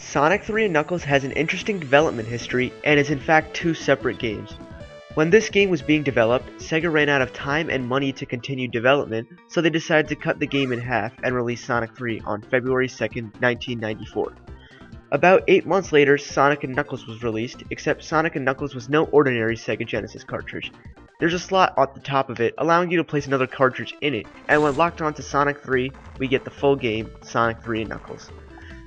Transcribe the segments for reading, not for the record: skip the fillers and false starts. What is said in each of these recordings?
Sonic 3 and Knuckles has an interesting development history and is in fact two separate games. When this game was being developed, Sega ran out of time and money to continue development, so they decided to cut the game in half and release Sonic 3 on February 2nd, 1994. About 8 months later, Sonic & Knuckles was released, except Sonic & Knuckles was no ordinary Sega Genesis cartridge. There's a slot at the top of it, allowing you to place another cartridge in it, and when locked onto Sonic 3, we get the full game, Sonic 3 and Knuckles.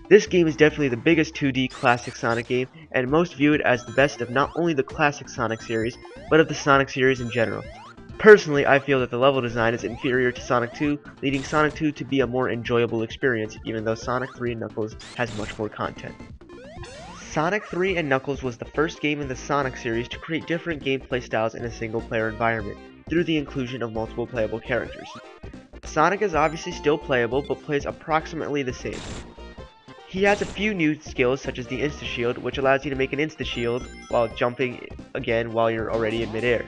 This game is definitely the biggest 2D classic Sonic game, and most view it as the best of not only the classic Sonic series, but of the Sonic series in general. Personally, I feel that the level design is inferior to Sonic 2, leading Sonic 2 to be a more enjoyable experience, even though Sonic 3 and Knuckles has much more content. Sonic 3 and Knuckles was the first game in the Sonic series to create different gameplay styles in a single-player environment, through the inclusion of multiple playable characters. Sonic is obviously still playable, but plays approximately the same. He has a few new skills such as the Insta-Shield, which allows you to make an Insta-Shield while jumping again while you're already in midair.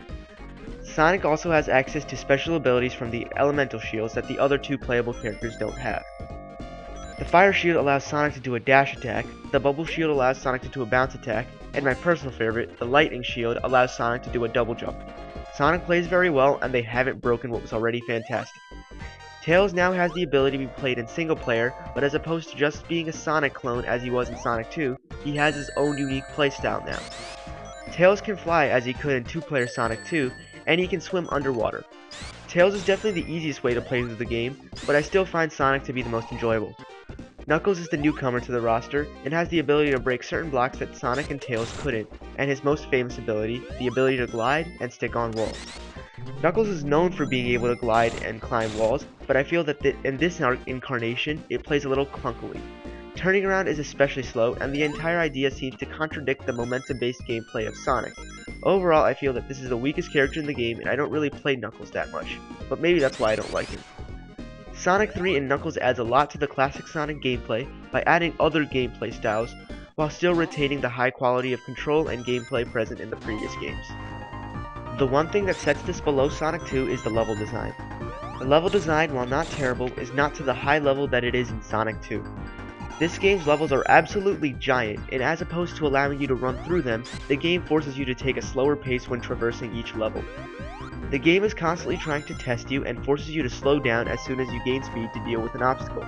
Sonic also has access to special abilities from the Elemental Shields that the other two playable characters don't have. The Fire Shield allows Sonic to do a dash attack, the Bubble Shield allows Sonic to do a bounce attack, and my personal favorite, the Lightning Shield, allows Sonic to do a double jump. Sonic plays very well, and they haven't broken what was already fantastic. Tails now has the ability to be played in single player, but as opposed to just being a Sonic clone as he was in Sonic 2, he has his own unique playstyle now. Tails can fly as he could in two-player Sonic 2, and he can swim underwater. Tails is definitely the easiest way to play through the game, but I still find Sonic to be the most enjoyable. Knuckles is the newcomer to the roster, and has the ability to break certain blocks that Sonic and Tails couldn't, and his most famous ability, the ability to glide and stick on walls. Knuckles is known for being able to glide and climb walls, but I feel that in this incarnation, it plays a little clunkily. Turning around is especially slow, and the entire idea seems to contradict the momentum-based gameplay of Sonic. Overall, I feel that this is the weakest character in the game, and I don't really play Knuckles that much, but maybe that's why I don't like him. Sonic 3 and Knuckles adds a lot to the classic Sonic gameplay by adding other gameplay styles, while still retaining the high quality of control and gameplay present in the previous games. The one thing that sets this below Sonic 2 is the level design. The level design, while not terrible, is not to the high level that it is in Sonic 2. This game's levels are absolutely giant, and as opposed to allowing you to run through them, the game forces you to take a slower pace when traversing each level. The game is constantly trying to test you and forces you to slow down as soon as you gain speed to deal with an obstacle.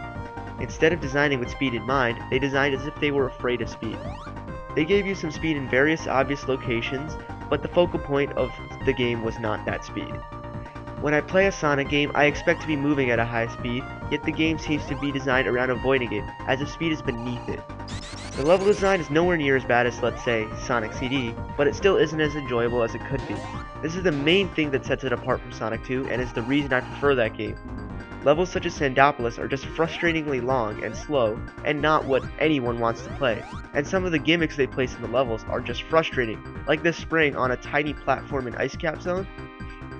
Instead of designing with speed in mind, they designed as if they were afraid of speed. They gave you some speed in various obvious locations, but the focal point of the game was not that speed. When I play a Sonic game, I expect to be moving at a high speed, yet the game seems to be designed around avoiding it, as if speed is beneath it. The level design is nowhere near as bad as, let's say, Sonic CD, but it still isn't as enjoyable as it could be. This is the main thing that sets it apart from Sonic 2, and is the reason I prefer that game. Levels such as Sandopolis are just frustratingly long and slow, and not what anyone wants to play. And some of the gimmicks they place in the levels are just frustrating, like this spring on a tiny platform in Ice Cap Zone.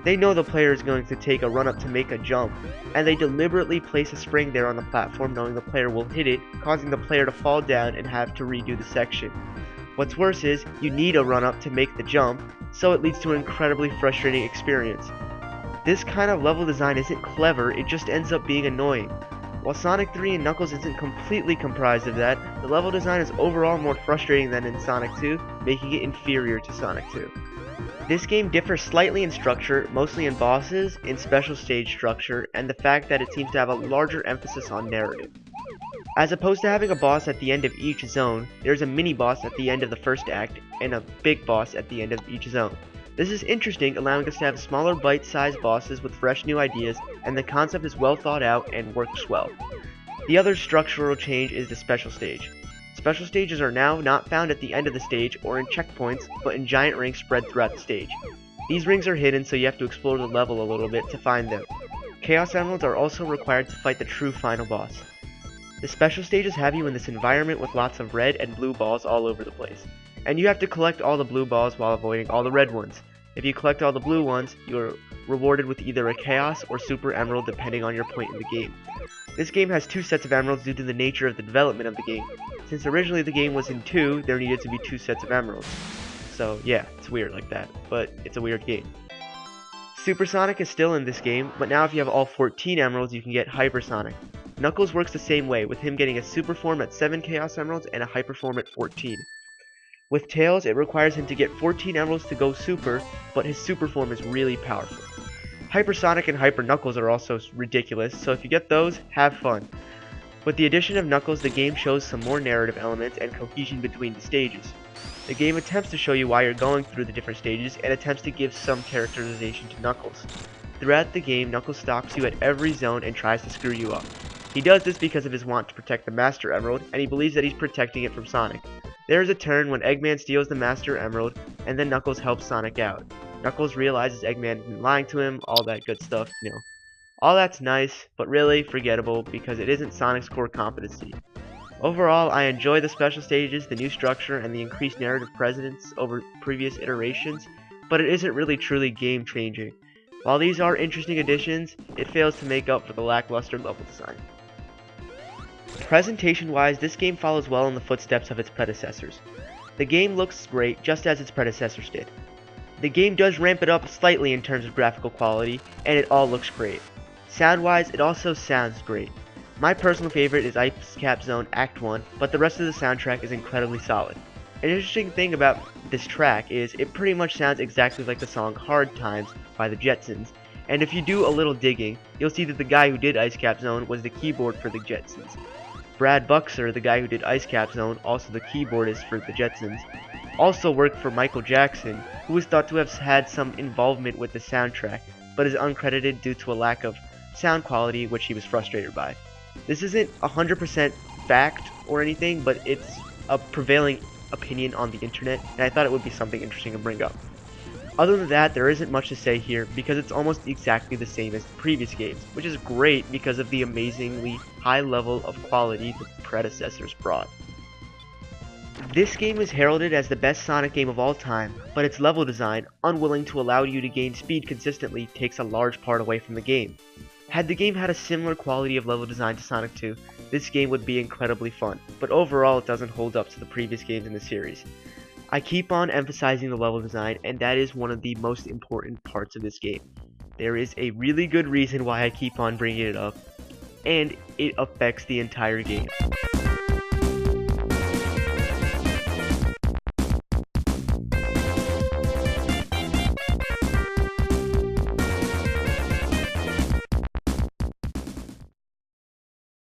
They know the player is going to take a run up to make a jump, and they deliberately place a spring there on the platform knowing the player will hit it, causing the player to fall down and have to redo the section. What's worse is, you need a run up to make the jump, so it leads to an incredibly frustrating experience. This kind of level design isn't clever, it just ends up being annoying. While Sonic 3 and Knuckles isn't completely comprised of that, the level design is overall more frustrating than in Sonic 2, making it inferior to Sonic 2. This game differs slightly in structure, mostly in bosses, in special stage structure, and the fact that it seems to have a larger emphasis on narrative. As opposed to having a boss at the end of each zone, there's a mini-boss at the end of the first act, and a big boss at the end of each zone. This is interesting, allowing us to have smaller bite-sized bosses with fresh new ideas, and the concept is well thought out and works well. The other structural change is the special stage. Special stages are now not found at the end of the stage or in checkpoints, but in giant rings spread throughout the stage. These rings are hidden, so you have to explore the level a little bit to find them. Chaos Emeralds are also required to fight the true final boss. The special stages have you in this environment with lots of red and blue balls all over the place, and you have to collect all the blue balls while avoiding all the red ones. If you collect all the blue ones, you're rewarded with either a Chaos or Super Emerald depending on your point in the game. This game has two sets of emeralds due to the nature of the development of the game. Since originally the game was in 2, there needed to be 2 sets of emeralds. So yeah, it's weird like that, but it's a weird game. Supersonic is still in this game, but now if you have all 14 emeralds you can get Hypersonic. Knuckles works the same way, with him getting a super form at 7 Chaos Emeralds and a hyper form at 14. With Tails, it requires him to get 14 emeralds to go super, but his super form is really powerful. Hypersonic and Hyper Knuckles are also ridiculous, so if you get those, have fun. With the addition of Knuckles, the game shows some more narrative elements and cohesion between the stages. The game attempts to show you why you're going through the different stages and attempts to give some characterization to Knuckles. Throughout the game, Knuckles stops you at every zone and tries to screw you up. He does this because of his want to protect the Master Emerald, and he believes that he's protecting it from Sonic. There is a turn when Eggman steals the Master Emerald, and then Knuckles helps Sonic out. Knuckles realizes Eggman has been lying to him, all that good stuff, you know. All that's nice, but really forgettable because it isn't Sonic's core competency. Overall, I enjoy the special stages, the new structure, and the increased narrative presence over previous iterations, but it isn't really truly game-changing. While these are interesting additions, it fails to make up for the lackluster level design. Presentation-wise, this game follows well in the footsteps of its predecessors. The game looks great, just as its predecessors did. The game does ramp it up slightly in terms of graphical quality, and it all looks great. Sound-wise, it also sounds great. My personal favorite is Ice Cap Zone Act 1, but the rest of the soundtrack is incredibly solid. An interesting thing about this track is it pretty much sounds exactly like the song Hard Times by the Jetsons, and if you do a little digging, you'll see that the guy who did Ice Cap Zone was the keyboard for the Jetsons. Brad Buxer, the guy who did Ice Cap Zone, also the keyboardist for the Jetsons, also worked for Michael Jackson, who is thought to have had some involvement with the soundtrack, but is uncredited due to a lack of sound quality which he was frustrated by. This isn't 100% fact or anything, but it's a prevailing opinion on the internet, and I thought it would be something interesting to bring up. Other than that, there isn't much to say here because it's almost exactly the same as the previous games, which is great because of the amazingly high level of quality the predecessors brought. This game is heralded as the best Sonic game of all time, but its level design, unwilling to allow you to gain speed consistently, takes a large part away from the game. Had the game had a similar quality of level design to Sonic 2, this game would be incredibly fun, but overall it doesn't hold up to the previous games in the series. I keep on emphasizing the level design, and that is one of the most important parts of this game. There is a really good reason why I keep on bringing it up, and it affects the entire game.